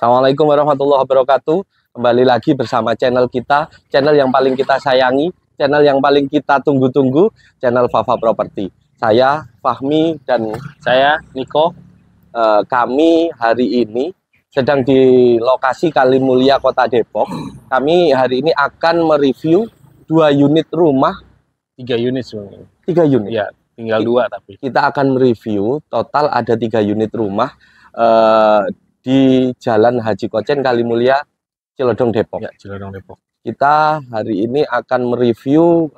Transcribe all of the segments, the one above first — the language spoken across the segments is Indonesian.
Assalamualaikum warahmatullahi wabarakatuh. Kembali lagi bersama channel kita, channel yang paling kita sayangi, channel yang paling kita tunggu-tunggu, channel Fafa Property. Saya Fahmi dan saya Niko. Kami hari ini sedang di lokasi Kalimulia, Kota Depok. Kami hari ini akan mereview 2 unit rumah. 3 unit sebenarnya. 3 unit? Ya, tinggal 2 tapi. Kita akan mereview, total ada 3 unit rumah di Jalan Haji Kochen, Kalimulia, Cilodong, Depok. Ya, Cilodong, Depok. Kita hari ini akan mereview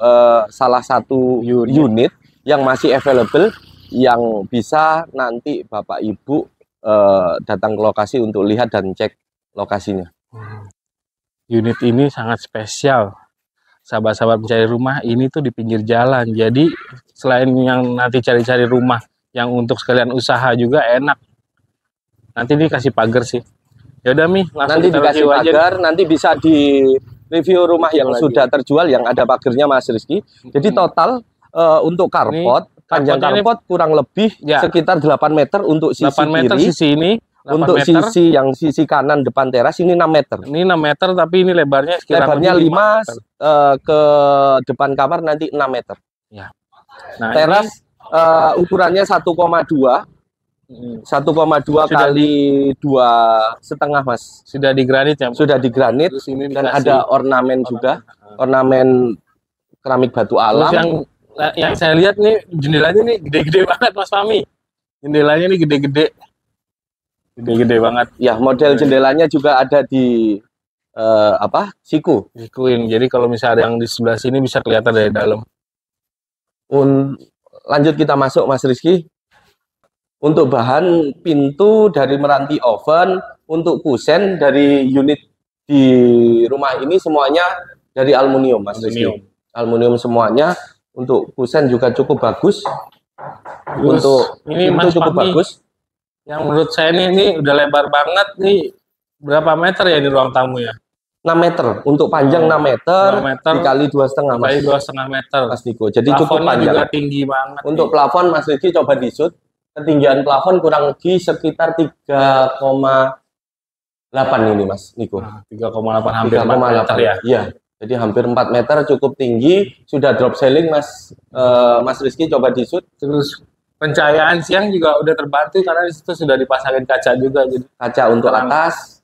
salah satu unit yang masih available, yang bisa nanti Bapak Ibu datang ke lokasi untuk lihat dan cek lokasinya. Unit ini sangat spesial. Sahabat-sahabat mencari rumah, ini tuh di pinggir jalan. Jadi selain yang nanti cari-cari rumah yang untuk sekalian usaha juga enak. Nanti dikasih pagar sih. Ya udah Mi, langsung nanti dikasih pagar, nanti bisa di review rumah yang sudah terjual yang ada pagernya Mas Rizky. Jadi total untuk carport, panjang carport kurang lebih sekitar 8 meter untuk sisi 8 meter kiri. Sisi ini. Untuk meter. Sisi yang sisi kanan depan teras ini 6 meter. Ini 6 meter tapi ini lebarnya sekitar 5 ke depan kamar nanti 6 meter. Ya. Nah, teras ini, ukurannya 1,2 kali 2,5 Mas. Sudah di granit ya? Sudah di granit. Dan ada ornamen juga, ornamen keramik batu alam. Terus yang saya lihat nih jendelanya nih gede-gede banget Mas Fahmi. Jendelanya nih gede-gede banget. Ya, model jendelanya juga ada di siku. Sikuin. Jadi kalau misalnya yang di sebelah sini bisa kelihatan dari dalam. Lanjut kita masuk Mas Rizky. Untuk bahan pintu dari meranti oven, untuk kusen dari unit di rumah ini semuanya dari aluminium Mas Rizky. Aluminium semuanya. Untuk kusen juga cukup bagus. Untuk ini pintu Mas cukup Fahmi, bagus. Yang menurut saya ini udah lebar banget nih. Berapa meter ya di ruang tamu ya? 6 meter. Untuk panjang 6 meter, dikali 2,5 Mas. Dikali 2,5 meter. Mas Niko. Jadi cukup panjang. Juga tinggi banget. Untuk plafon Mas Rizky coba disut. Ketinggian plafon kurang lebih sekitar 3,8 ini Mas Niko. 3,8 hampir 4 meter ya. Iya. Jadi hampir 4 meter, cukup tinggi. Sudah drop ceiling Mas Rizky, coba disut. Terus pencahayaan siang juga udah terbantu karena di situ sudah dipasangin kaca juga. Jadi kaca untuk atas.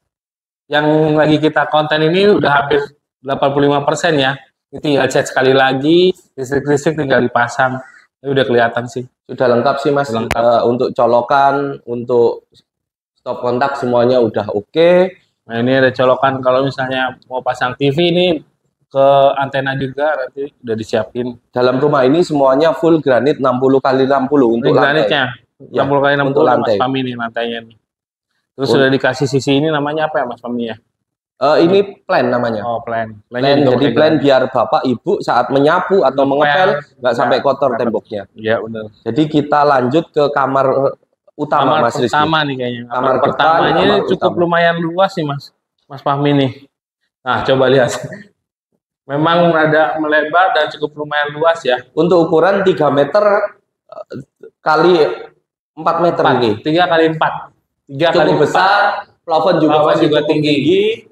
Yang lagi kita konten ini udah hampir 85% ya. Ini tinggal cat sekali lagi, listrik tinggal dipasang. Ini udah kelihatan sih. Sudah lengkap sih Mas. Untuk colokan, untuk stop kontak semuanya udah oke. Nah ini ada colokan kalau misalnya mau pasang TV ini ke antena juga nanti udah disiapin. Dalam rumah ini semuanya full granit 60 kali 60 untuk granitnya. 60 kali 60 untuk lantai. Mas Fahmi nih lantainya nih. Terus sudah dikasih sisi ini namanya apa ya Mas Fahmi ya? Ini plan namanya. Oh, plan. Jadi plan biar Bapak Ibu saat menyapu atau mengepel nggak sampai kotor temboknya. Iya benar. Jadi kita lanjut ke kamar utama Mas Rizky. Kamar pertama nih kayaknya. Kamar pertamanya ini cukup lumayan luas sih Mas Fahmi nih. Nah coba lihat. Memang rada melebar dan cukup lumayan luas ya. Untuk ukuran 3 meter kali 4 meter ini. 3 kali 4. 3 kali besar. Plafon juga masih tinggi.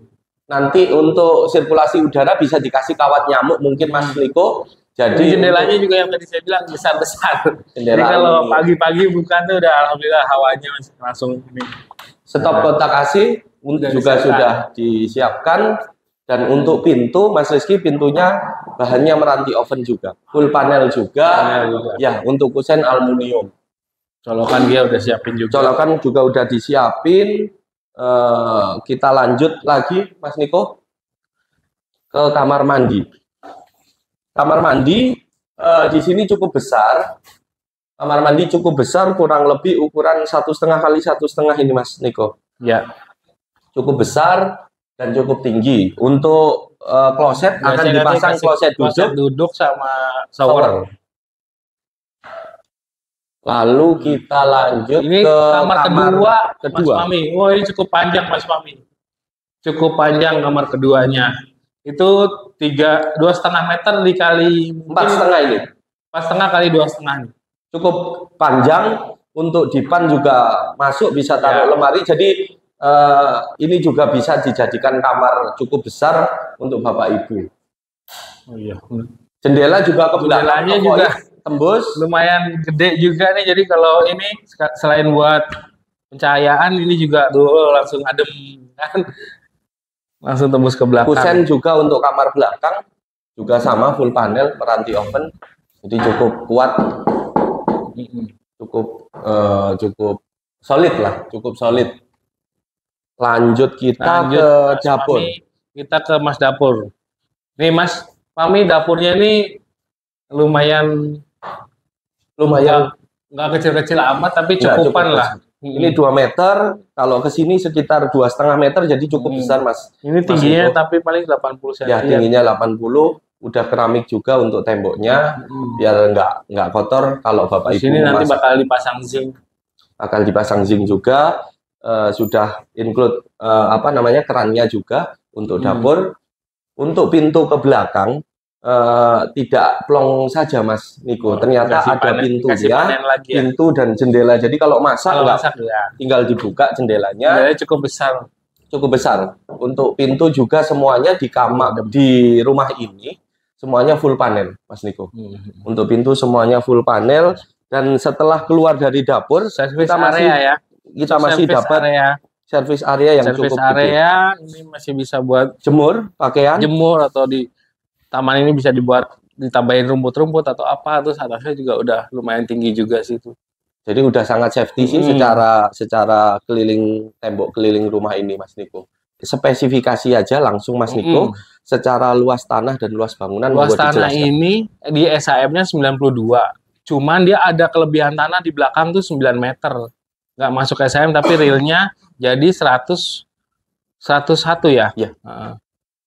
Nanti untuk sirkulasi udara bisa dikasih kawat nyamuk mungkin Mas Niko. Jadi jendelanya juga yang tadi saya bilang besar-besar. Jadi kalau pagi-pagi bukan tuh udah alhamdulillah hawanya langsung ini. Stop kontak AC juga sudah disiapkan. Dan untuk pintu, Mas Rizky, pintunya bahannya meranti oven juga. Full panel juga. Ya, untuk kusen aluminium. Colokan dia udah siapin juga. Colokan juga udah disiapin. Kita lanjut lagi, Mas Niko, ke kamar mandi. Kamar mandi di sini cukup besar. Kamar mandi cukup besar, kurang lebih ukuran 1,5 kali 1,5 ini, Mas Niko. Ya. Cukup besar dan cukup tinggi. Untuk kloset akan dipasang kloset duduk sama shower. Lalu kita lanjut ini ke kamar kedua. Mas Fahmi. Oh ini cukup panjang Mas Fahmi. Cukup panjang kamar keduanya. Itu 2,5 meter dikali 4,5 ini. 4,5 kali 2,5 ini. Cukup panjang. Untuk dipan juga masuk, bisa taruh lemari. Jadi ini juga bisa dijadikan kamar cukup besar untuk Bapak Ibu. Oh iya. Jendela juga ke belakang Jendelanya toko juga tembus. lumayan gede juga nih. Jadi kalau ini selain buat pencahayaan, ini juga tuh langsung adem kan. Langsung tembus ke belakang. Kusen juga untuk kamar belakang juga sama full panel meranti oven. Jadi cukup kuat. Cukup solid lah, cukup solid. Lanjut kita ke Mas dapur. Pami, kita ke Mas dapur. Nih Mas Pami, dapurnya ini lumayan nggak kecil-kecil amat, tapi cukupan lah. Ini 2 meter, kalau ke sini sekitar 2,5 meter, jadi cukup besar Mas. Ini tingginya tapi paling 80 cm. Ya, tingginya 80, udah keramik juga untuk temboknya, biar nggak kotor kalau Bapak Ibu. Di sini nanti bakal dipasang zinc. Akan dipasang zinc juga, sudah include kerannya juga untuk dapur. Untuk pintu ke belakang tidak plong saja Mas Niko, ternyata ada pintunya, pintu dan jendela. Jadi kalau masak tinggal dibuka jendelanya. Jendelanya cukup besar. Untuk pintu juga semuanya di kamar di rumah ini semuanya full panel Mas Niko. Untuk pintu semuanya full panel, dan setelah keluar dari dapur kita masih dapat service area yang cukup gede. Ini masih bisa buat jemur pakaian, atau di taman ini bisa ditambahin rumput-rumput atau apa. Terus atasnya juga udah lumayan tinggi juga sih itu. Jadi udah sangat safety sih secara keliling tembok keliling rumah ini Mas Niko. Spesifikasi aja langsung Mas Niko, secara luas tanah dan luas bangunan. Luas tanah ini di SHM-nya 92. Cuman dia ada kelebihan tanah di belakang tuh 9 meter. Nggak masuk SHM tapi realnya jadi 101 ya. Iya.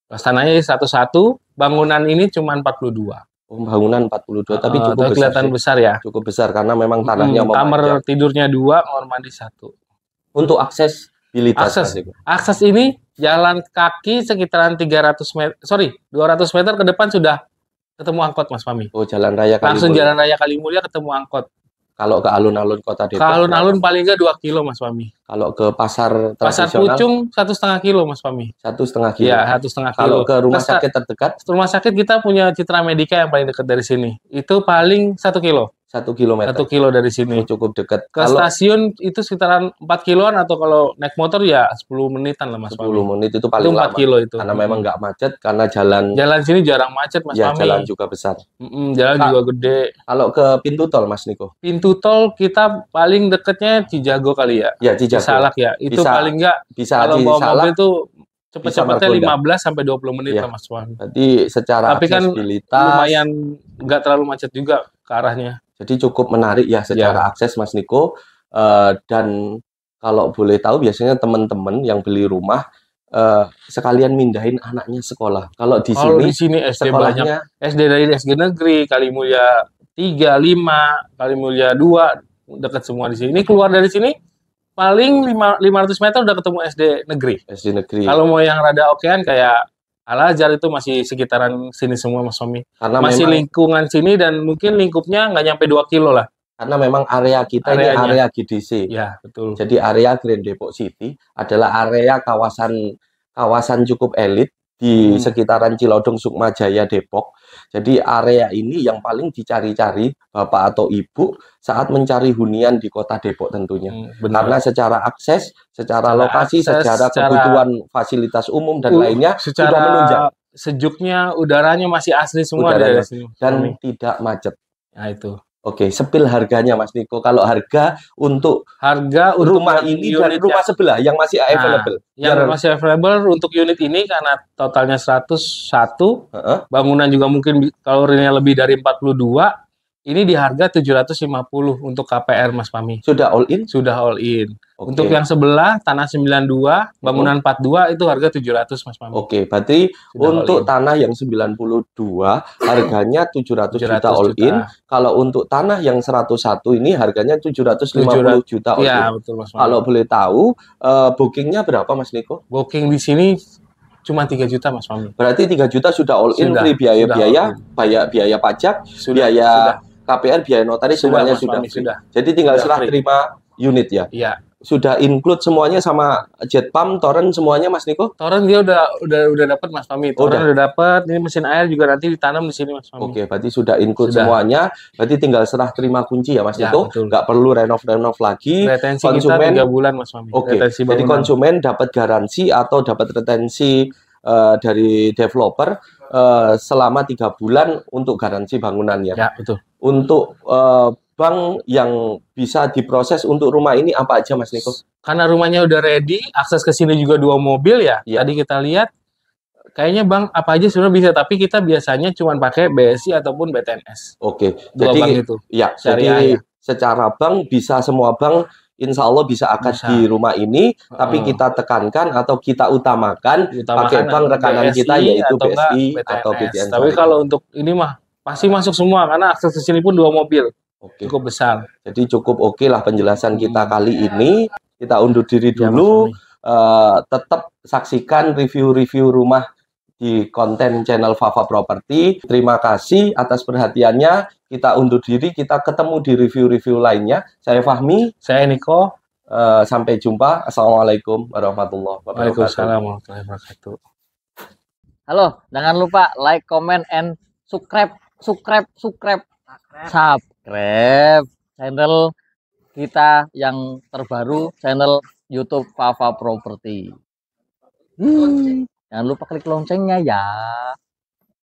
Luas tanahnya 101, bangunan ini cuma 42. Bangunan 42, tapi cukup besar. Kelihatan besar ya. Cukup besar karena memang tanahnya kamar tidurnya 2, kamar mandi 1. Untuk aksesibilitas. Akses ini jalan kaki sekitaran 200 meter ke depan sudah ketemu angkot Mas Pami. Oh, jalan raya Kalimulya. Langsung jalan raya Kalimulya ketemu angkot. Kalau ke alun-alun kota Depok. Ke alun-alun paling nggak 2 kilo Mas Pami. Kalau ke pasar tradisional, Pucung 1,5 kilo Mas Pami. 1,5 kilo. Iya, 1,5 kilo. Kalau ke rumah sakit terdekat? Rumah sakit kita punya Citra Medica yang paling dekat dari sini. Itu paling 1 kilo. 1 kilometer. 1 kilo dari sini. Cukup dekat. Ke stasiun itu sekitaran 4 kiloan, atau kalau naik motor ya 10 menitan lah Mas 10 menit itu paling lama. 4 kilo itu. Karena memang nggak macet, karena jalan sini jarang macet Mas Pami. Jalan juga besar. Jalan juga gede. Kalau ke pintu tol Mas Niko? Pintu tol kita paling deketnya Cijago kali ya. Ya, Cijago. Salak ya. Itu paling nggak kalau bawa mobil tuh cepet-cepetnya 15 sampai 20 menit lah Mas Pami. Jadi secara aksesibilitas lumayan nggak terlalu macet juga ke arahnya. Jadi cukup menarik ya secara akses Mas Niko. Dan kalau boleh tahu biasanya teman-teman yang beli rumah sekalian mindahin anaknya sekolah. Kalau di sini SD banyak. SD dari SD negeri, Kalimulya 3, 5, Kalimulya 2 dekat semua di sini. Ini keluar dari sini paling 500 meter udah ketemu SD negeri. SD negeri. Kalau mau yang rada okean kayak Al-Azhar itu masih sekitaran sini semua Mas Pami. Karena masih lingkungan sini dan mungkin lingkupnya nggak nyampe 2 kilo lah. Karena memang area kita ini area GDC. Ya, betul. Jadi area Grand Depok City adalah area kawasan cukup elit di sekitaran Cilodong, Sukmajaya, Depok. Jadi area ini yang paling dicari-cari Bapak atau Ibu saat mencari hunian di kota Depok tentunya. Karena secara akses, secara lokasi, secara kebutuhan fasilitas umum dan lainnya sudah menunjang. Sejuknya, udaranya masih asli semua dari sini. Dan tidak macet. Nah itu. Oke, sepil harganya Mas Niko. Kalau harga untuk rumah ini dan rumah sebelah yang masih available. Yang masih available untuk unit ini karena totalnya 101, bangunan juga mungkin kalau realnya lebih dari 42, ini di harga 750 untuk KPR Mas Pami. Sudah all in? Sudah all in. Untuk yang sebelah tanah 92, bangunan 42 itu harga 700 Mas Pami. Oke, berarti untuk tanah yang 92 harganya 700 juta all in. Kalau untuk tanah yang 101 ini harganya 750 juta all in. Iya, betul Mas Pami. Kalau boleh tahu bookingnya berapa Mas Niko? Booking di sini cuma 3 juta Mas Pami. Berarti 3 juta sudah all in, free biaya-biaya, biaya pajak, biaya KPR, biaya notaris semuanya sudah. Jadi tinggal serah terima unit ya. Iya. sudah include semuanya sama jet pump, torrent semuanya Mas Niko? Torrent dia udah dapat Mas Fahmi. Torrent udah dapat. Ini mesin air juga nanti ditanam di sini Mas Fahmi. Oke, berarti sudah include Sudah. semuanya. Berarti tinggal serah terima kunci ya Mas Ya, Niko. betul. Nggak perlu renov lagi. Retensi Konsumen kita 3 bulan Mas Fahmi. Oke, Retensi jadi bangunan. konsumen dapat garansi atau dapat retensi dari developer selama 3 bulan untuk garansi bangunannya. Ya, betul. Untuk bank yang bisa diproses untuk rumah ini apa aja Mas Niko? Karena rumahnya udah ready, akses ke sini juga 2 mobil ya. Iya. Tadi kita lihat kayaknya Bang apa aja sebenarnya bisa, tapi kita biasanya cuma pakai BSI ataupun BTNS. Oke, Dua bank itu. ya, Syariah, jadi secara bank bisa semua bank insya Allah bisa akad Bisa. di rumah ini, tapi kita tekankan atau kita utamakan pakai bank rekanan kita yaitu atau enggak BSI atau BTN. Tapi kalau untuk ini mah pasti masuk semua karena akses ke sini pun 2 mobil. Oke. Cukup besar. Jadi cukup oke lah penjelasan kita kali ini. Kita undur diri Ya, dulu. Tetap saksikan review-review rumah di konten channel Fafa Property. Terima kasih atas perhatiannya. Kita undur diri. Kita ketemu di review-review lainnya. Saya Fahmi. Saya Niko. Sampai jumpa. Assalamualaikum warahmatullahi wabarakatuh. Waalaikumsalam warahmatullahi wabarakatuh. Halo, jangan lupa like, comment, and subscribe channel kita yang terbaru, channel YouTube Fafa Property. Jangan lupa klik loncengnya ya.